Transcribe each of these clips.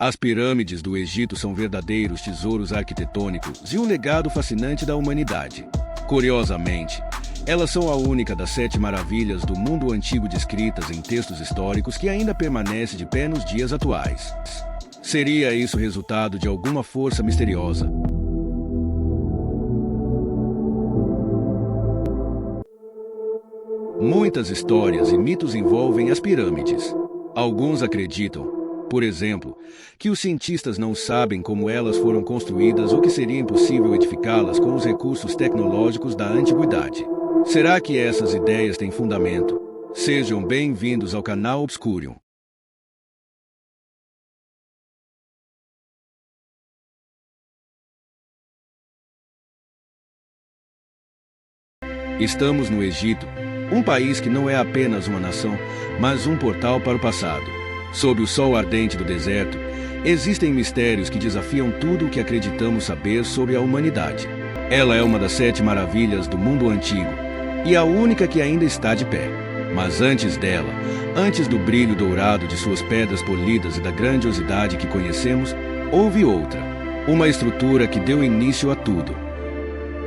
As pirâmides do Egito são verdadeiros tesouros arquitetônicos e um legado fascinante da humanidade. Curiosamente, elas são a única das 7 maravilhas do mundo antigo descritas em textos históricos que ainda permanece de pé nos dias atuais. Seria isso resultado de alguma força misteriosa? Muitas histórias e mitos envolvem as pirâmides. Alguns acreditam, por exemplo, que os cientistas não sabem como elas foram construídas ou que seria impossível edificá-las com os recursos tecnológicos da antiguidade. Será que essas ideias têm fundamento? Sejam bem-vindos ao canal Obscurium. Estamos no Egito, um país que não é apenas uma nação, mas um portal para o passado. Sob o sol ardente do deserto, existem mistérios que desafiam tudo o que acreditamos saber sobre a humanidade. Ela é uma das 7 maravilhas do mundo antigo e a única que ainda está de pé. Mas antes dela, antes do brilho dourado de suas pedras polidas e da grandiosidade que conhecemos, houve outra, uma estrutura que deu início a tudo.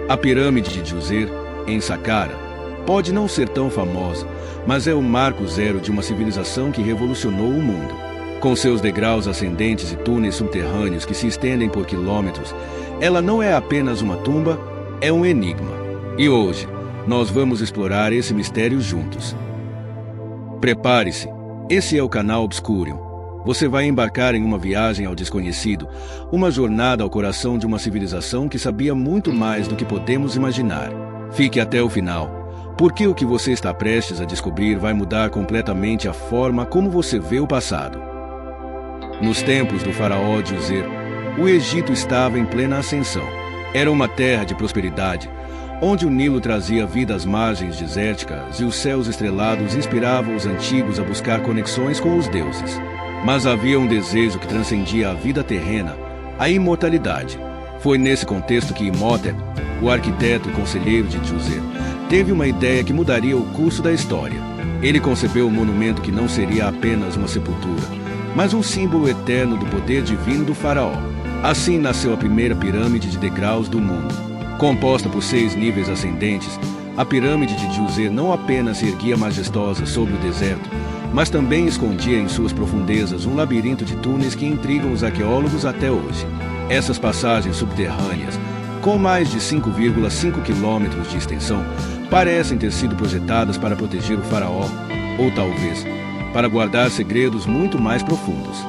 A pirâmide de Djoser, em Saqqara, pode não ser tão famosa, mas é o marco zero de uma civilização que revolucionou o mundo. Com seus degraus ascendentes e túneis subterrâneos que se estendem por quilômetros, ela não é apenas uma tumba, é um enigma. E hoje, nós vamos explorar esse mistério juntos. Prepare-se, esse é o canal Obscurium. Você vai embarcar em uma viagem ao desconhecido, uma jornada ao coração de uma civilização que sabia muito mais do que podemos imaginar. Fique até o final, porque o que você está prestes a descobrir vai mudar completamente a forma como você vê o passado. Nos tempos do faraó Djoser, o Egito estava em plena ascensão. Era uma terra de prosperidade, onde o Nilo trazia vida às margens desérticas e os céus estrelados inspiravam os antigos a buscar conexões com os deuses. Mas havia um desejo que transcendia a vida terrena, a imortalidade. Foi nesse contexto que Imhotep, o arquiteto e conselheiro de Djoser, teve uma ideia que mudaria o curso da história. Ele concebeu um monumento que não seria apenas uma sepultura, mas um símbolo eterno do poder divino do faraó. Assim nasceu a primeira pirâmide de degraus do mundo. Composta por 6 níveis ascendentes, a pirâmide de Djoser não apenas se erguia majestosa sobre o deserto, mas também escondia em suas profundezas um labirinto de túneis que intrigam os arqueólogos até hoje. Essas passagens subterrâneas, com mais de 5,5 quilômetros de extensão, parecem ter sido projetadas para proteger o faraó, ou talvez, para guardar segredos muito mais profundos.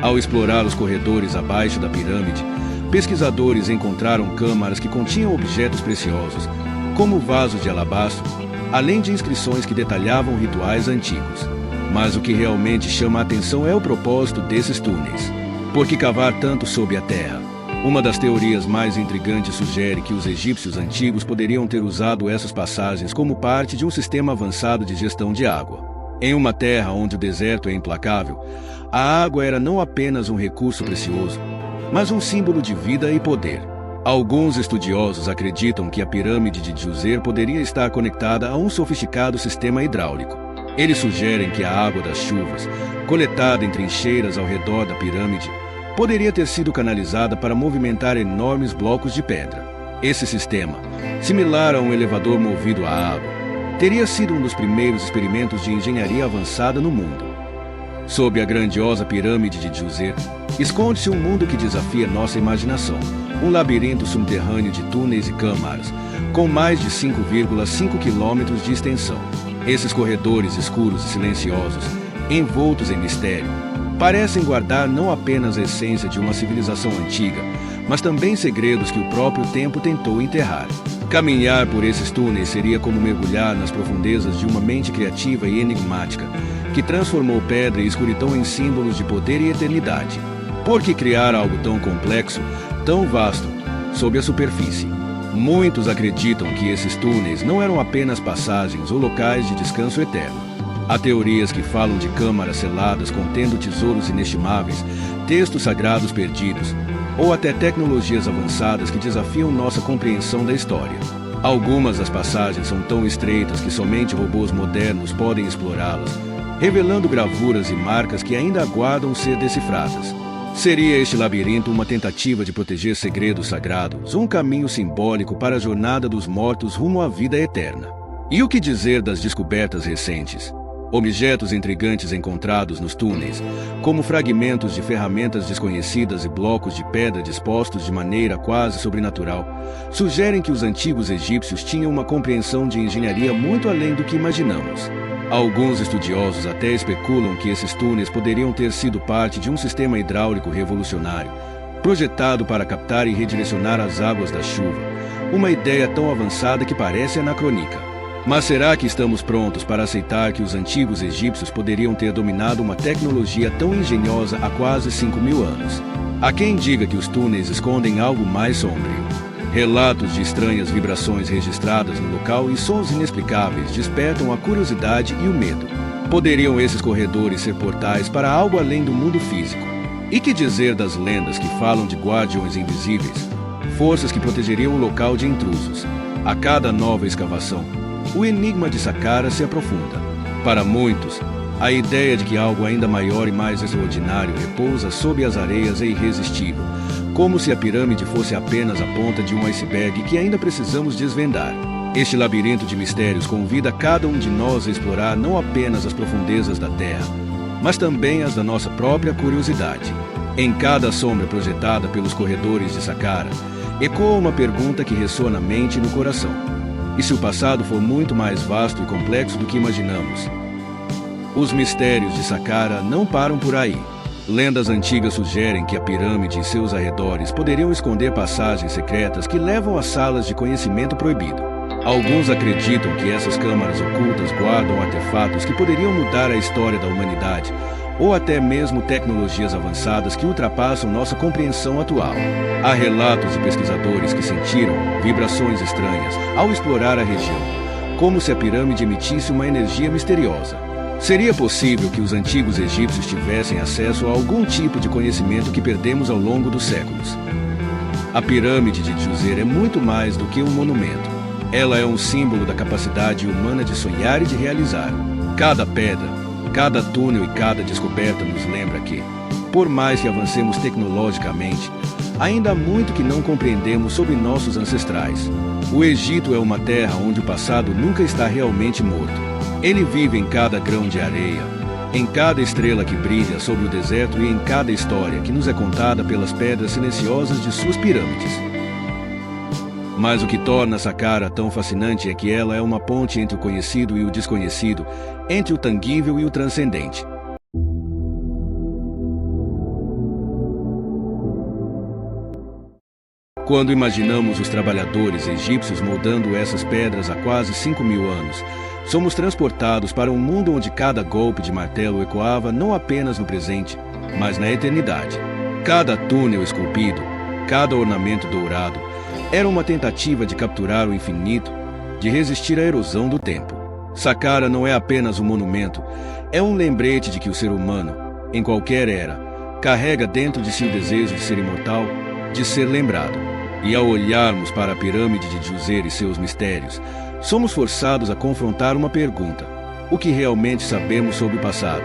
Ao explorar os corredores abaixo da pirâmide, pesquisadores encontraram câmaras que continham objetos preciosos, como vasos de alabastro, além de inscrições que detalhavam rituais antigos. Mas o que realmente chama a atenção é o propósito desses túneis. Por que cavar tanto sob a terra? Uma das teorias mais intrigantes sugere que os egípcios antigos poderiam ter usado essas passagens como parte de um sistema avançado de gestão de água. Em uma terra onde o deserto é implacável, a água era não apenas um recurso precioso, mas um símbolo de vida e poder. Alguns estudiosos acreditam que a pirâmide de Djoser poderia estar conectada a um sofisticado sistema hidráulico. Eles sugerem que a água das chuvas, coletada em trincheiras ao redor da pirâmide, poderia ter sido canalizada para movimentar enormes blocos de pedra. Esse sistema, similar a um elevador movido a água, teria sido um dos primeiros experimentos de engenharia avançada no mundo. Sob a grandiosa pirâmide de Djoser, esconde-se um mundo que desafia nossa imaginação, um labirinto subterrâneo de túneis e câmaras, com mais de 5,5 quilômetros de extensão. Esses corredores escuros e silenciosos, envoltos em mistério, parecem guardar não apenas a essência de uma civilização antiga, mas também segredos que o próprio tempo tentou enterrar. Caminhar por esses túneis seria como mergulhar nas profundezas de uma mente criativa e enigmática, que transformou pedra e escuridão em símbolos de poder e eternidade. Por que criar algo tão complexo, tão vasto, sob a superfície? Muitos acreditam que esses túneis não eram apenas passagens ou locais de descanso eterno. Há teorias que falam de câmaras seladas contendo tesouros inestimáveis, textos sagrados perdidos, ou até tecnologias avançadas que desafiam nossa compreensão da história. Algumas das passagens são tão estreitas que somente robôs modernos podem explorá-las, revelando gravuras e marcas que ainda aguardam ser decifradas. Seria este labirinto uma tentativa de proteger segredos sagrados, um caminho simbólico para a jornada dos mortos rumo à vida eterna? E o que dizer das descobertas recentes? Objetos intrigantes encontrados nos túneis, como fragmentos de ferramentas desconhecidas e blocos de pedra dispostos de maneira quase sobrenatural, sugerem que os antigos egípcios tinham uma compreensão de engenharia muito além do que imaginamos. Alguns estudiosos até especulam que esses túneis poderiam ter sido parte de um sistema hidráulico revolucionário, projetado para captar e redirecionar as águas da chuva, uma ideia tão avançada que parece anacrônica. Mas será que estamos prontos para aceitar que os antigos egípcios poderiam ter dominado uma tecnologia tão engenhosa há quase 5.000 anos? Há quem diga que os túneis escondem algo mais sombrio. Relatos de estranhas vibrações registradas no local e sons inexplicáveis despertam a curiosidade e o medo. Poderiam esses corredores ser portais para algo além do mundo físico? E que dizer das lendas que falam de guardiões invisíveis, forças que protegeriam o local de intrusos? A cada nova escavação, o enigma de Saqqara se aprofunda. Para muitos, a ideia de que algo ainda maior e mais extraordinário repousa sob as areias é irresistível, como se a pirâmide fosse apenas a ponta de um iceberg que ainda precisamos desvendar. Este labirinto de mistérios convida cada um de nós a explorar não apenas as profundezas da Terra, mas também as da nossa própria curiosidade. Em cada sombra projetada pelos corredores de Saqqara, ecoa uma pergunta que ressoa na mente e no coração. E se o passado for muito mais vasto e complexo do que imaginamos? Os mistérios de Saqqara não param por aí. Lendas antigas sugerem que a pirâmide e seus arredores poderiam esconder passagens secretas que levam a salas de conhecimento proibido. Alguns acreditam que essas câmaras ocultas guardam artefatos que poderiam mudar a história da humanidade, ou até mesmo tecnologias avançadas que ultrapassam nossa compreensão atual. Há relatos de pesquisadores que sentiram vibrações estranhas ao explorar a região, como se a pirâmide emitisse uma energia misteriosa. Seria possível que os antigos egípcios tivessem acesso a algum tipo de conhecimento que perdemos ao longo dos séculos? A pirâmide de Djoser é muito mais do que um monumento. Ela é um símbolo da capacidade humana de sonhar e de realizar. Cada pedra, cada túnel e cada descoberta nos lembra que, por mais que avancemos tecnologicamente, ainda há muito que não compreendemos sobre nossos ancestrais. O Egito é uma terra onde o passado nunca está realmente morto. Ele vive em cada grão de areia, em cada estrela que brilha sobre o deserto e em cada história que nos é contada pelas pedras silenciosas de suas pirâmides. Mas o que torna Saqqara tão fascinante é que ela é uma ponte entre o conhecido e o desconhecido, entre o tangível e o transcendente. Quando imaginamos os trabalhadores egípcios moldando essas pedras há quase 5.000 anos, somos transportados para um mundo onde cada golpe de martelo ecoava não apenas no presente, mas na eternidade. Cada túnel esculpido, cada ornamento dourado, era uma tentativa de capturar o infinito, de resistir à erosão do tempo. Saqqara não é apenas um monumento, é um lembrete de que o ser humano, em qualquer era, carrega dentro de si o desejo de ser imortal, de ser lembrado. E ao olharmos para a pirâmide de Djoser e seus mistérios, somos forçados a confrontar uma pergunta: o que realmente sabemos sobre o passado?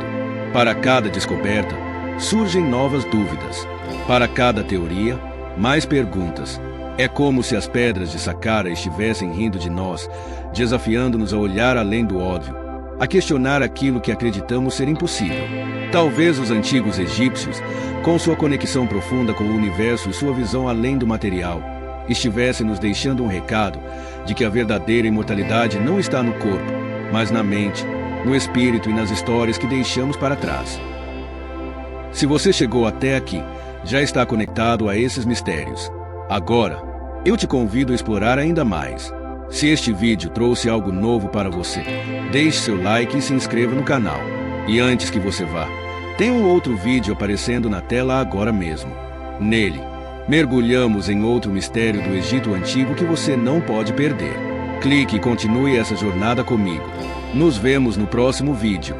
Para cada descoberta, surgem novas dúvidas. Para cada teoria, mais perguntas. É como se as pedras de Saqqara estivessem rindo de nós, desafiando-nos a olhar além do óbvio, a questionar aquilo que acreditamos ser impossível. Talvez os antigos egípcios, com sua conexão profunda com o universo e sua visão além do material, estivessem nos deixando um recado de que a verdadeira imortalidade não está no corpo, mas na mente, no espírito e nas histórias que deixamos para trás. Se você chegou até aqui, já está conectado a esses mistérios. Agora, eu te convido a explorar ainda mais. Se este vídeo trouxe algo novo para você, deixe seu like e se inscreva no canal. E antes que você vá, tem um outro vídeo aparecendo na tela agora mesmo. Nele, mergulhamos em outro mistério do Egito Antigo que você não pode perder. Clique e continue essa jornada comigo. Nos vemos no próximo vídeo.